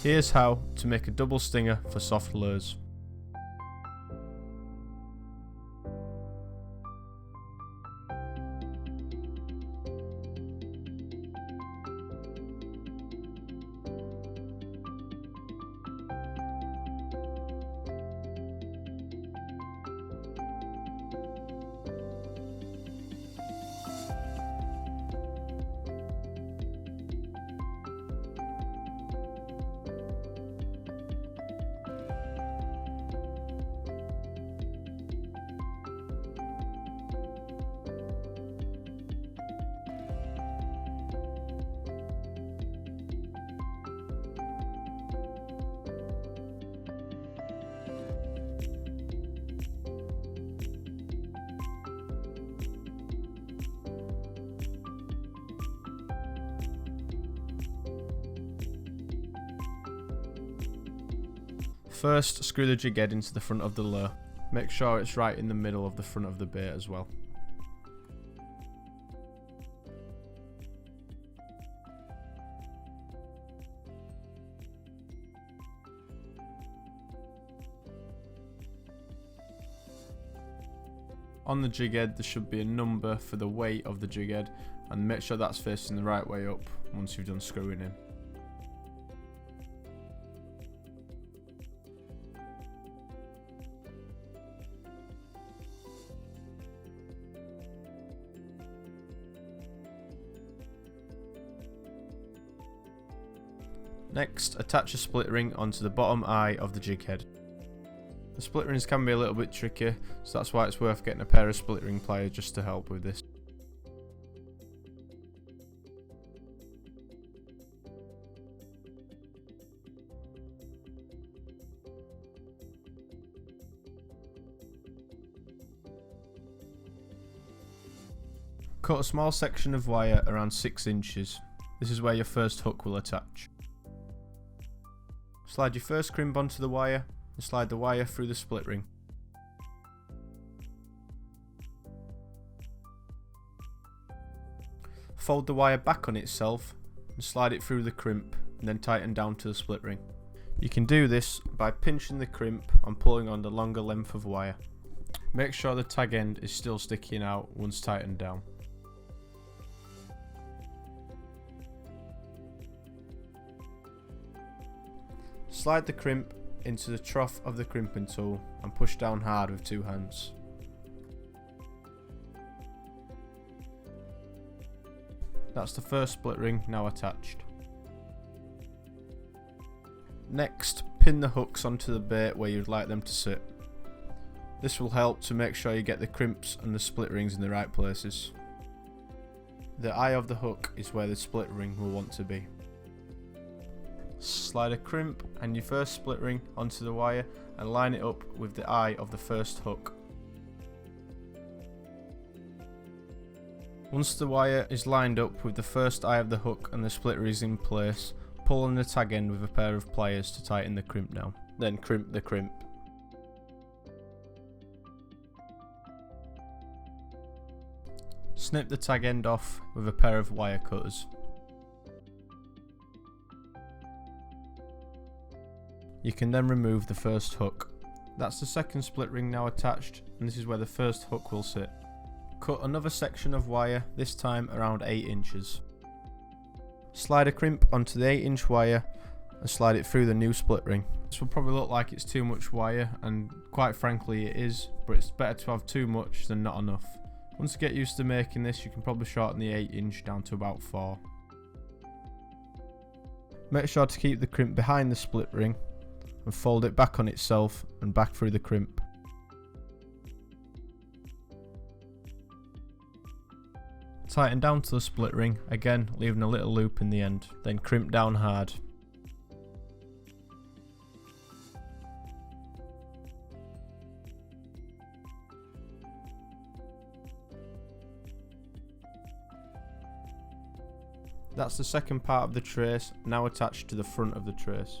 Here's how to make a double stinger for soft lures. First, screw the jig head into the front of the lure. Make sure it's right in the middle of the front of the bait as well. On the jig head there should be a number for the weight of the jig head, and make sure that's facing the right way up once you've done screwing in. Next, attach a split ring onto the bottom eye of the jig head. The split rings can be a little bit tricky, so that's why it's worth getting a pair of split ring pliers just to help with this. Cut a small section of wire around 6 inches. This is where your first hook will attach. Slide your first crimp onto the wire and slide the wire through the split ring. Fold the wire back on itself and slide it through the crimp and then tighten down to the split ring. You can do this by pinching the crimp and pulling on the longer length of wire. Make sure the tag end is still sticking out once tightened down. Slide the crimp into the trough of the crimping tool and push down hard with 2 hands. That's the first split ring now attached. Next, pin the hooks onto the bait where you'd like them to sit. This will help to make sure you get the crimps and the split rings in the right places. The eye of the hook is where the split ring will want to be. Slide a crimp and your first split ring onto the wire and line it up with the eye of the first hook. Once the wire is lined up with the first eye of the hook and the split ring is in place, pull on the tag end with a pair of pliers to tighten the crimp down. Then crimp the crimp. Snip the tag end off with a pair of wire cutters. You can then remove the first hook. That's the second split ring now attached, and this is where the first hook will sit. Cut another section of wire, this time around 8 inches. Slide a crimp onto the 8-inch wire and slide it through the new split ring. This will probably look like it's too much wire, and quite frankly it is, but it's better to have too much than not enough. Once you get used to making this, you can probably shorten the 8-inch down to about 4. Make sure to keep the crimp behind the split ring and fold it back on itself and back through the crimp. Tighten down to the split ring, again leaving a little loop in the end, then crimp down hard. That's the second part of the trace, now attached to the front of the trace.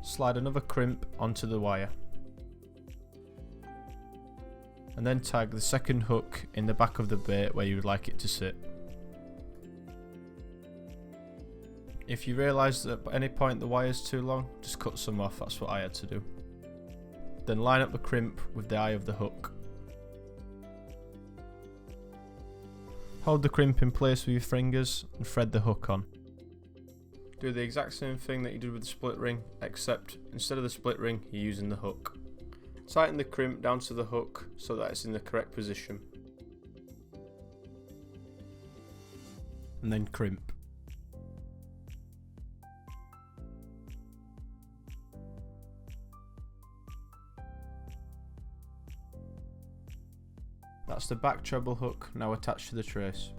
Slide another crimp onto the wire. and then tag the second hook in the back of the bait where you would like it to sit. If you realise that at any point the wire is too long, just cut some off. That's what I had to do. Then line up the crimp with the eye of the hook. Hold the crimp in place with your fingers and thread the hook on. Do the exact same thing that you did with the split ring, except instead of the split ring, you're using the hook. Tighten the crimp down to the hook so that it's in the correct position. And then crimp. That's the back treble hook now attached to the trace.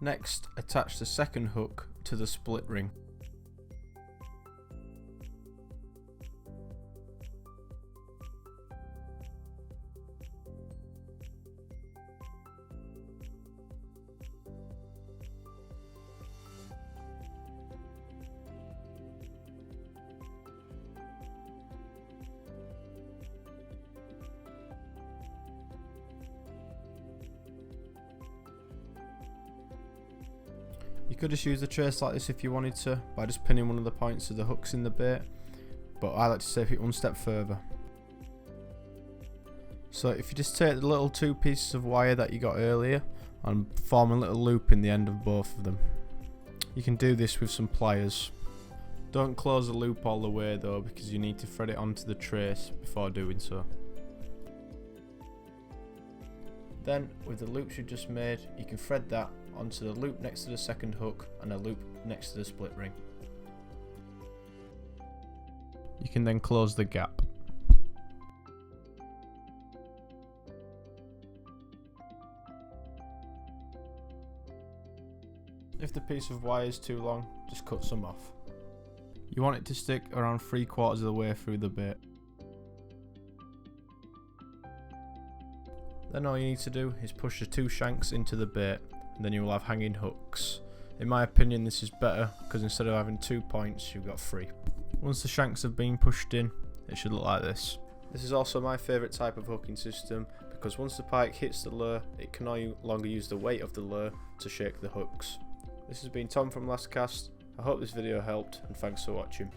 Next, attach the second hook to the split ring. You could just use the trace like this if you wanted to, by just pinning one of the points of the hooks in the bait, but I like to take it one step further. So if you just take the little two pieces of wire that you got earlier and form a little loop in the end of both of them. You can do this with some pliers. Don't close the loop all the way though, because you need to thread it onto the trace before doing so. Then, with the loops you just made, you can thread that onto the loop next to the second hook and a loop next to the split ring. You can then close the gap. If the piece of wire is too long, just cut some off. You want it to stick around 3/4 of the way through the bait. Then all you need to do is push the two shanks into the bait, and then you will have hanging hooks. In my opinion, this is better because instead of having 2 points, you've got 3. Once the shanks have been pushed in, it should look like this. This is also my favourite type of hooking system because once the pike hits the lure, it can no longer use the weight of the lure to shake the hooks. This has been Tom from Last Cast. I hope this video helped, and thanks for watching.